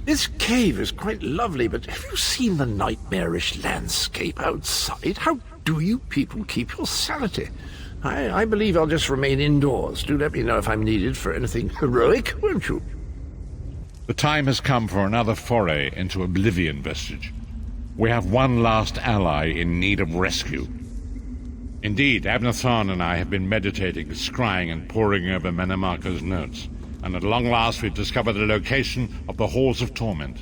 This cave is quite lovely, but have you seen the nightmarish landscape outside? How do you people keep your sanity? I believe I'll just remain indoors. Do let me know if I'm needed for anything heroic, won't you? The time has come for another foray into Oblivion Vestige. We have one last ally in need of rescue. Indeed, Abnathan and I have been meditating, scrying, and poring over Menemarco's notes, and at long last we've discovered the location of the Halls of Torment.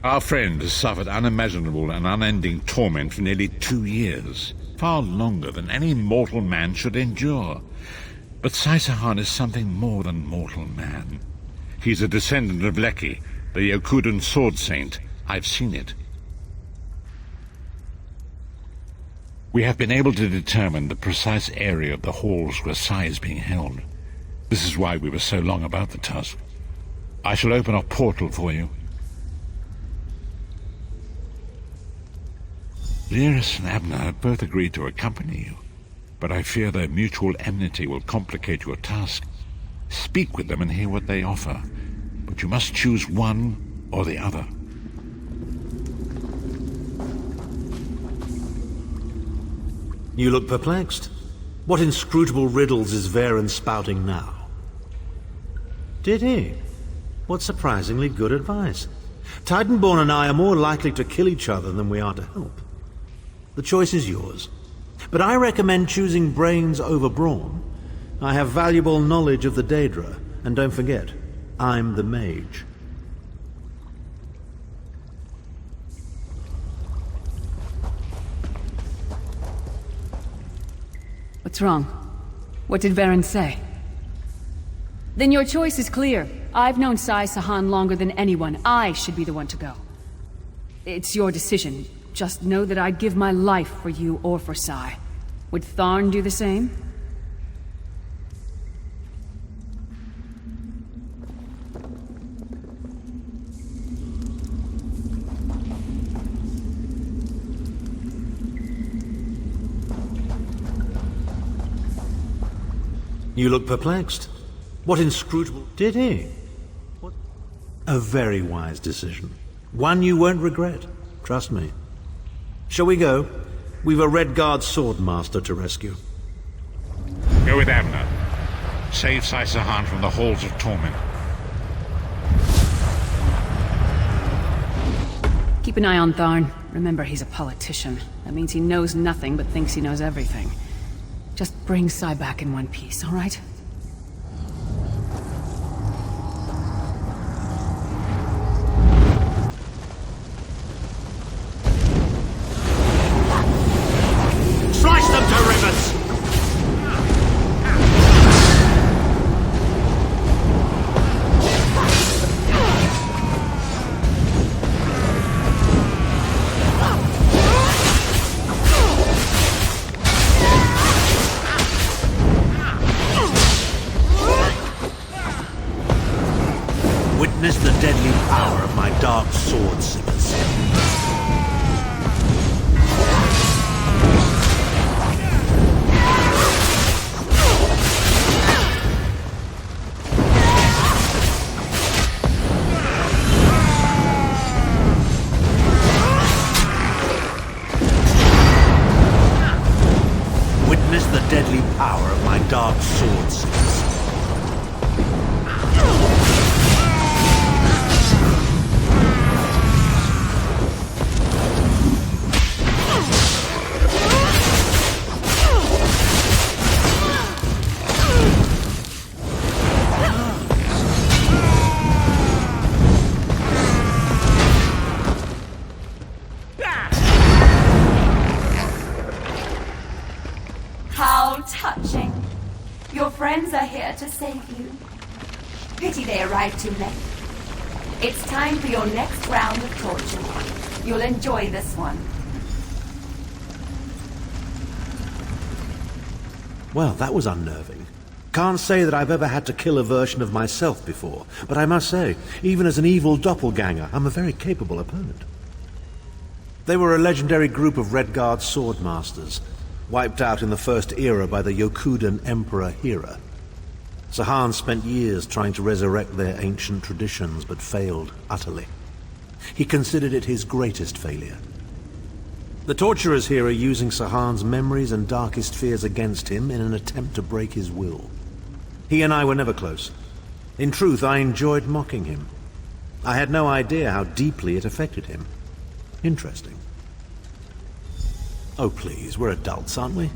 Our friend has suffered unimaginable and unending torment for nearly 2 years, far longer than any mortal man should endure. But Sysahan is something more than mortal man. He's a descendant of Leki, the Yokudan sword saint. I've seen it. We have been able to determine the precise area of the halls where Sai is being held. This is why we were so long about the task. I shall open a portal for you. Lyris and Abner have both agreed to accompany you, but I fear their mutual enmity will complicate your task. Speak with them and hear what they offer, but you must choose one or the other. You look perplexed. What inscrutable riddles is Varen spouting now? Did he? What surprisingly good advice. Titanborn and I are more likely to kill each other than we are to help. The choice is yours. But I recommend choosing brains over brawn. I have valuable knowledge of the Daedra, and don't forget, I'm the mage. What's wrong? What did Varen say? Then your choice is clear. I've known Sysahan longer than anyone. I should be the one to go. It's your decision. Just know that I'd give my life for you or for Sai. Would Tharn do the same? You look perplexed. What inscrutable... Did he? What? A very wise decision. One you won't regret. Trust me. Shall we go? We've a Redguard swordmaster to rescue. Go with Abner. Save Sysahan from the Halls of Torment. Keep an eye on Tharn. Remember, he's a politician. That means he knows nothing but thinks he knows everything. Just bring Sai back in one piece, all right? Slice them to ribbons! Witness the deadly power of my dark sword singers. Witness the deadly power of my dark sword singers. How touching. Your friends are here to save you. Pity they arrived too late. It's time for your next round of torture. You'll enjoy this one. Well, that was unnerving. Can't say that I've ever had to kill a version of myself before, but I must say, even as an evil doppelganger, I'm a very capable opponent. They were a legendary group of Redguard swordmasters, wiped out in the First Era by the Yokudan Emperor Hera. Sahan spent years trying to resurrect their ancient traditions, but failed utterly. He considered it his greatest failure. The torturers here are using Sahan's memories and darkest fears against him in an attempt to break his will. He and I were never close. In truth, I enjoyed mocking him. I had no idea how deeply it affected him. Interesting. Oh please, we're adults, aren't we?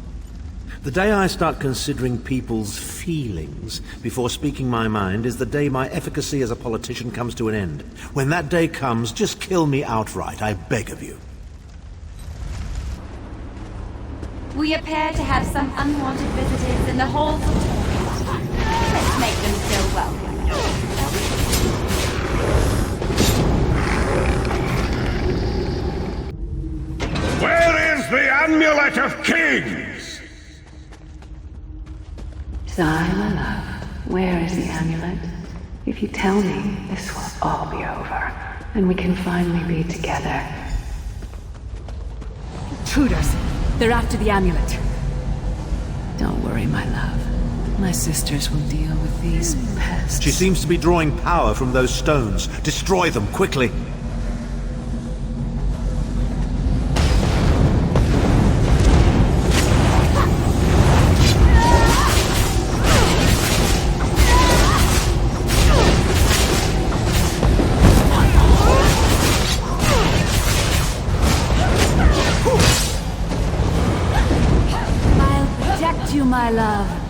The day I start considering people's feelings before speaking my mind is the day my efficacy as a politician comes to an end. When that day comes, just kill me outright, I beg of you. We appear to have some unwanted visitors in the halls of Torment. Let's make them feel welcome. Where is the Amulet of Kings? Sai, my love, where is the amulet? If you tell me, this will all be over, and we can finally be together. Intruders! They're after the amulet. Don't worry, my love. My sisters will deal with these pests. She seems to be drawing power from those stones. Destroy them, quickly! My love.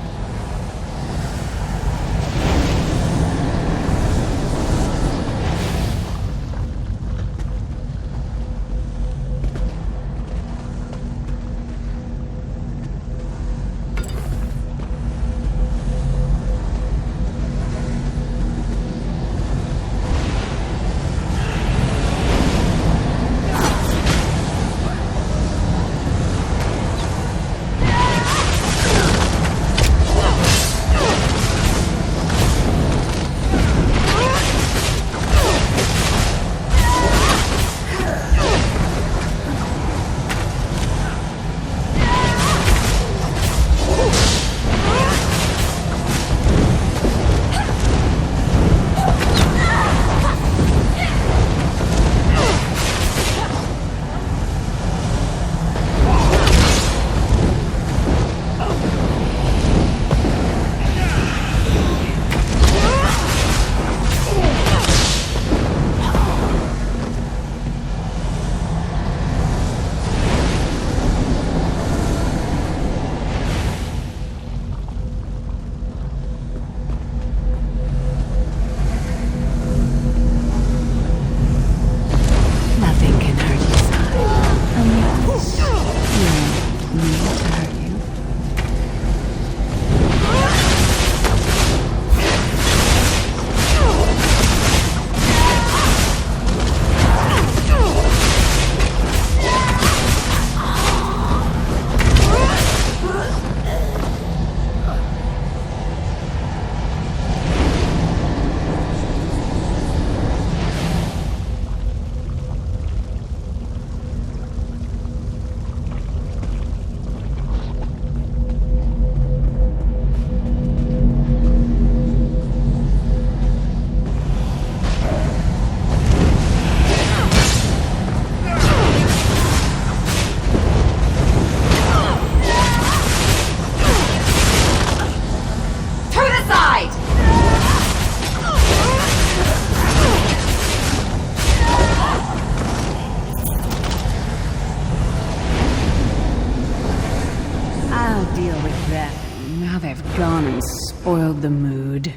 Gone and spoiled the mood.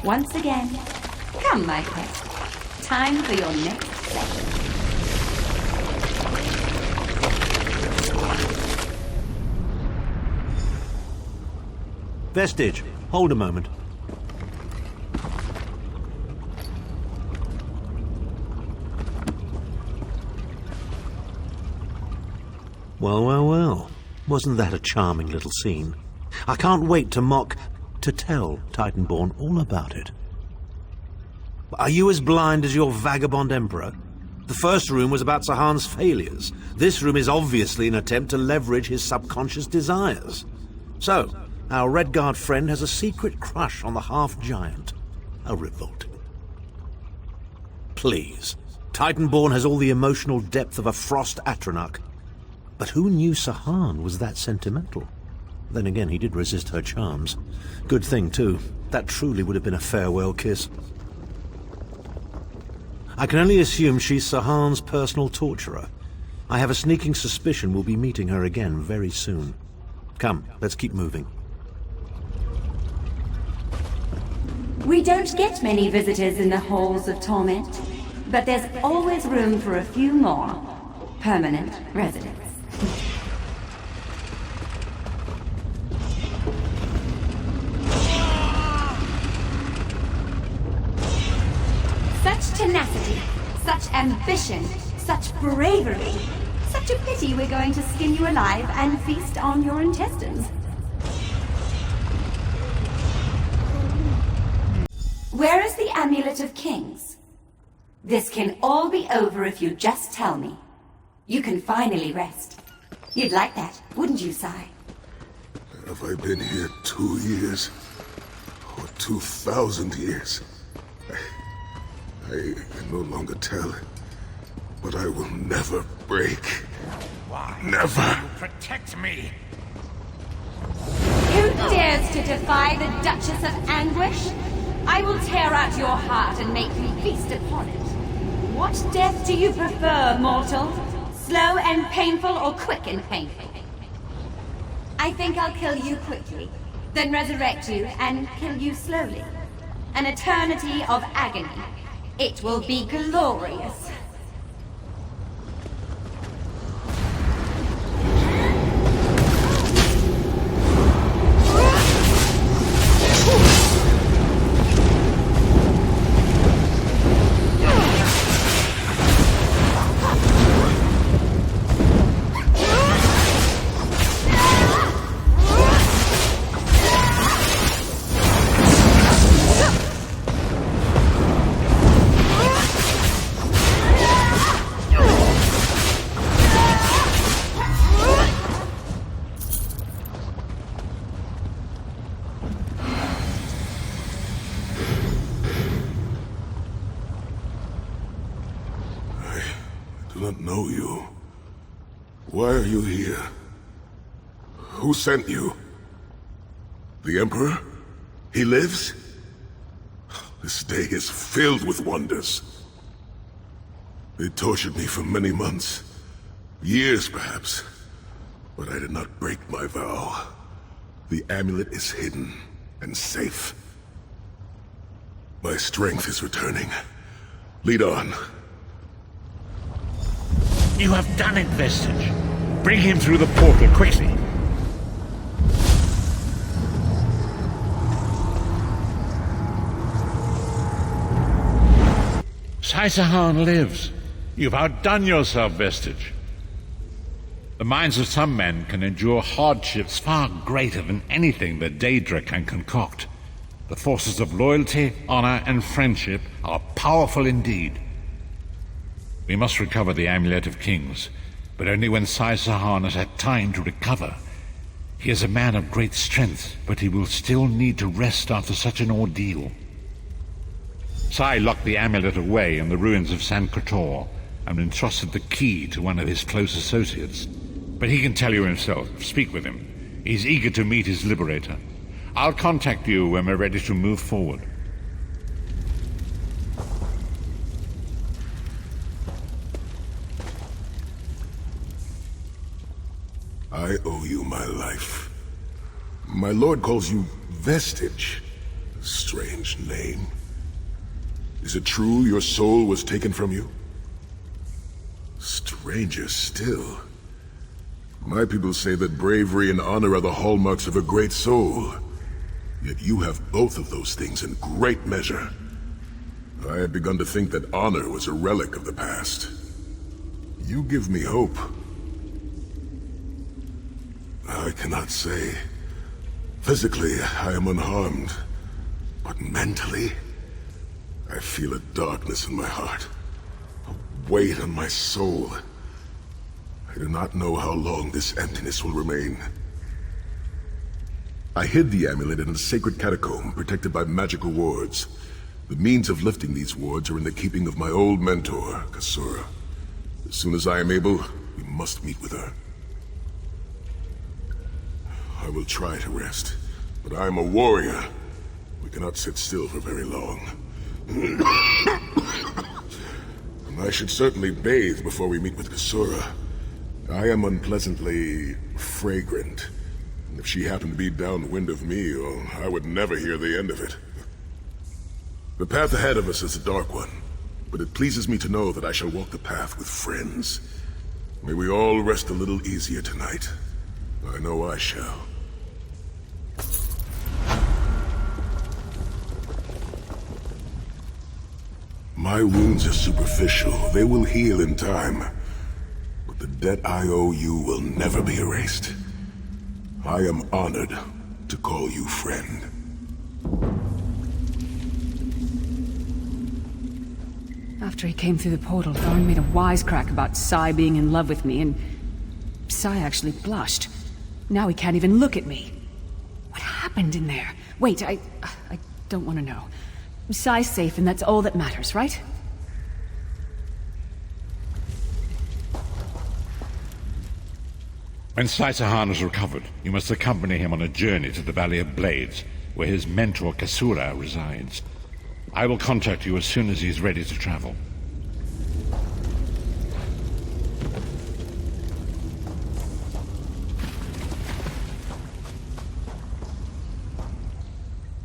once again. Come, my pet. Time for your next session. Vestige, hold a moment. Well, well, well. Wasn't that a charming little scene? I can't wait to tell Titanborn all about it. Are you as blind as your vagabond emperor? The first room was about Sahan's failures. This room is obviously an attempt to leverage his subconscious desires. So, our Redguard friend has a secret crush on the half-giant. How revolting. Please. Titanborn has all the emotional depth of a Frost Atronach. But who knew Sahan was that sentimental? Then again, he did resist her charms. Good thing, too. That truly would have been a farewell kiss. I can only assume she's Sahan's personal torturer. I have a sneaking suspicion we'll be meeting her again very soon. Come, let's keep moving. We don't get many visitors in the halls of Torment, but there's always room for a few more permanent residents. Such tenacity, such ambition, such bravery. Such a pity we're going to skin you alive and feast on your intestines. Where is the Amulet of Kings? This can all be over if you just tell me. You can finally rest. You'd like that, wouldn't you, Sai? Have I been here 2 years? Or 2,000 years? I can no longer tell. But I will never break. Why? Never! You protect me! Who dares to defy the Duchess of Anguish? I will tear out your heart and make you feast upon it. What death do you prefer, mortal? Slow and painful or quick and painful? I think I'll kill you quickly, then resurrect you and kill you slowly. An eternity of agony. It will be glorious. I do not know you. Why are you here? Who sent you? The Emperor? He lives? This day is filled with wonders. They tortured me for many months. Years, perhaps. But I did not break my vow. The amulet is hidden and safe. My strength is returning. Lead on. You have done it, Vestige. Bring him through the portal, quickly. Sahan lives. You've outdone yourself, Vestige. The minds of some men can endure hardships far greater than anything that Daedra can concoct. The forces of loyalty, honor, and friendship are powerful indeed. We must recover the Amulet of Kings, but only when Sahan has had time to recover. He is a man of great strength, but he will still need to rest after such an ordeal. Sai locked the amulet away in the ruins of San Kotor and entrusted the key to one of his close associates. But he can tell you himself. Speak with him. He's eager to meet his liberator. I'll contact you when we're ready to move forward. I owe you my life. My lord calls you Vestige. Strange name. Is it true your soul was taken from you? Stranger still. My people say that bravery and honor are the hallmarks of a great soul. Yet you have both of those things in great measure. I had begun to think that honor was a relic of the past. You give me hope. I cannot say. Physically, I am unharmed. But mentally, I feel a darkness in my heart. A weight on my soul. I do not know how long this emptiness will remain. I hid the amulet in a sacred catacomb protected by magical wards. The means of lifting these wards are in the keeping of my old mentor, Kasura. As soon as I am able, we must meet with her. I will try to rest, but I am a warrior. We cannot sit still for very long. I should certainly bathe before we meet with Kasura. I am unpleasantly fragrant. And if she happened to be downwind of me, well, I would never hear the end of it. The path ahead of us is a dark one, but it pleases me to know that I shall walk the path with friends. May we all rest a little easier tonight. I know I shall. My wounds are superficial. They will heal in time. But the debt I owe you will never be erased. I am honored to call you friend. After he came through the portal, Thorn made a wisecrack about Sai being in love with me, and Sai actually blushed. Now he can't even look at me. What happened in there? Wait, I don't want to know. Sai's safe, and that's all that matters, right? When Sai-Sahan is recovered, you must accompany him on a journey to the Valley of Blades, where his mentor Kasura resides. I will contact you as soon as he's ready to travel.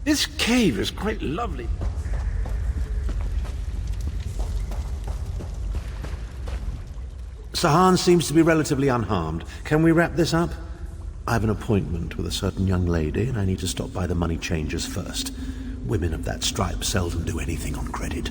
This cave is quite lovely. Sahan seems to be relatively unharmed. Can we wrap this up? I have an appointment with a certain young lady, and I need to stop by the money changers first. Women of that stripe seldom do anything on credit.